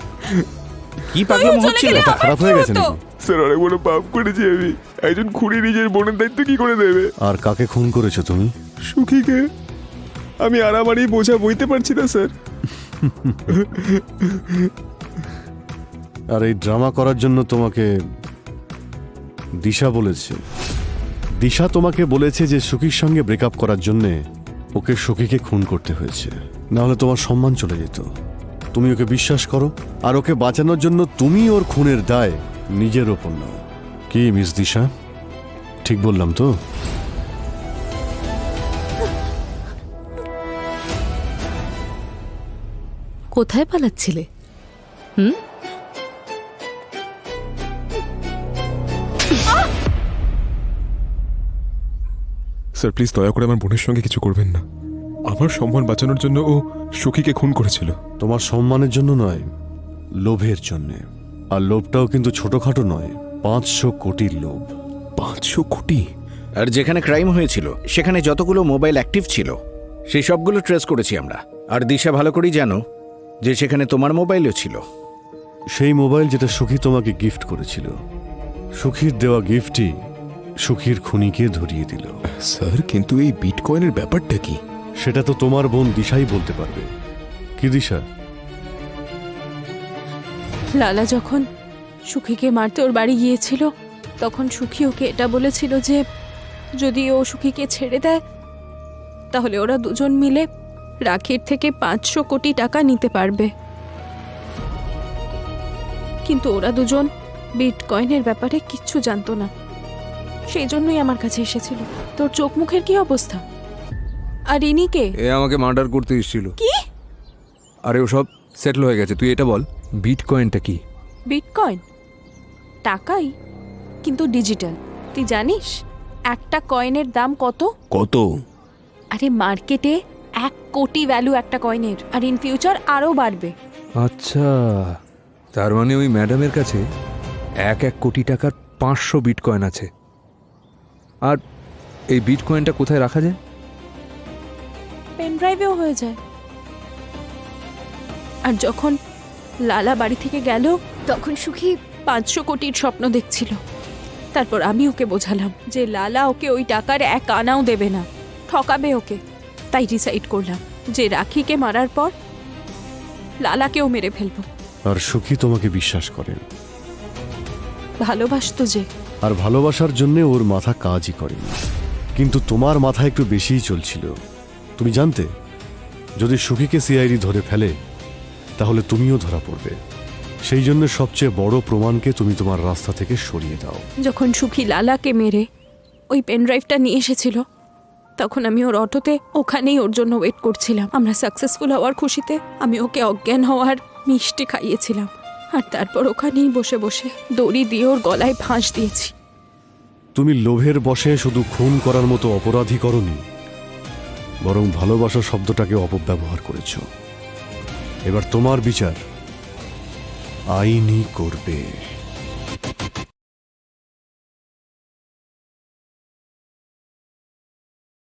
কি পাগলামো হচ্ছিল? এটা খারাপ হয়ে গেছে নাকি? স্যার অনেক বড় পাপ করেছি আমি। একজন খুনি নিজের বোনের দায়িত্ব কি করে দেবে? আর কাকে খুন করেছো তুমি? সুখীকে। আমি আর আমার এই বোঝা বইতে পারছি না স্যার। আর এই ড্রামা করার জন্য তোমাকে দিশা বলেছে। দিশা তোমাকে বলেছে যে সুখীর সঙ্গে ব্রেকআপ করার জন্যে ওকে সুখীকে খুন করতে হয়েছে, না হলে তোমার সম্মান চলে যেত। তুমি ওকে বিশ্বাস করো, আর ওকে বাঁচানোর জন্য তুমি ওর খুনের দায় নিজের ওপর নাও। কি মিস দিশা, ঠিক বললাম তো? কোথায় পালাচ্ছিলে? হুম? স্যার প্লিজ দয়া করে আমার বোনের সঙ্গে কিছু করবেন না। আমার সম্মান বাঁচানোর জন্য ও সুখীকে খুন করেছিল। তোমার সম্মানের জন্য নয়, লোভের জন্যে। আর লোভটাও কিন্তু ছোটখাটো নয়, 500 কোটির লোভ। 500 কোটি? আর যেখানে ক্রাইম হয়েছিল সেখানে যতগুলো মোবাইল অ্যাক্টিভ ছিল সেই সবগুলো ট্রেস করেছি আমরা। আর দিশা ভালো করেই জানো যে সেখানে তোমার মোবাইলও ছিল। সেই মোবাইল যেটা সুখী তোমাকে গিফট করেছিল, সুখীর দেওয়া গিফটই সুখীর খুনিকে ধরিয়ে দিল। স্যার কিন্তু এই বিটকয়েনের ব্যাপারটা কি? সেটা তো তোমার বোন দিশাই বলতে পারবে। কি দিশা? লালা যখন সুখীকে মারতে ওর বাড়ি গিয়েছিল তখন সুখী ওকে এটা বলেছিল যে যদি ও সুখীকে ছেড়ে দেয় তাহলে ওরা দুজন মিলে রাখির থেকে 500 কোটি টাকা নিতে পারবে। কিন্তু ওরা দুজন বিটকয়েনের ব্যাপারে কিচ্ছু জানতো না, সেই জন্যই আমার কাছে এসেছিল। তোর চোখ মুখের কি অবস্থা? আর ইনি কে? এ আমাকে মার্ডার করতে এসেছিল। কি? আরে ও সব সেটেল হয়ে গেছে, তুই এটা বল বিটকয়েনটা কি? বিটকয়েন টাকাই, কিন্তু ডিজিটাল। তুই জানিস একটা কয়েনের দাম কত? কত? আরে মার্কেটে 1 কোটি ভ্যালু একটা কয়েনের, আর ইন ফিউচার আরো বাড়বে। আচ্ছা, তার মানে ওই ম্যাডামের কাছে 1 কোটি টাকার 500 বিটকয়েন আছে। আর এই বিটকয়েনটা কোথায় রাখা যায়? পেন ড্রাইভেও হয়ে যায়। আর যখন লালা বাড়ি থেকে গেল তখন সুখী 500 কোটির স্বপ্ন দেখছিল। তারপর আমি ওকে বোঝালাম যে লালা ওকে ওই টাকার 1 আনাও দেবে না, ঠকাবে ওকে। তাই ডিসাইড করলাম যে রাখিকে মারার পর লালাকেও মেরে ফেলবো। আর সুখী তোমাকে বিশ্বাস করেন, ভালোবাসতো যে। আর ভালোবাসার জন্য ওর মাথা কাজই করেনি। কিন্তু তোমার মাথা একটু বেশিই চলছিল। তুমি জানতে যদি সুখীকে সিআইডি ধরে ফেলে তাহলে তুমিও ধরা পড়বে। সেই জন্য সবচেয়ে বড় প্রমাণকে তুমি তোমার রাস্তা থেকে সরিয়ে দাও। যখন সুখী লালাকে মেরে ওই পেন ড্রাইভটা নিয়ে এসেছিল তখন আমি ওর অটোতে ওখানেই ওর জন্য ওয়েট করছিলাম। আমরা সাকসেসফুল হওয়ার খুশিতে আমি ওকে অজ্ঞান হওয়ার মিষ্টি খাইয়েছিলাম, আর তারপর ওখানেই বসে বসে দড়ি দিয়ে ওর গলায় ফাঁস দিয়েছি। তুমি লোভের বশে শুধু খুন করার মতো অপরাধী করনি, বরং ভালোবাসা শব্দটাকে অপব্যবহার করেছ। এবার তোমার বিচার আইনই করবে।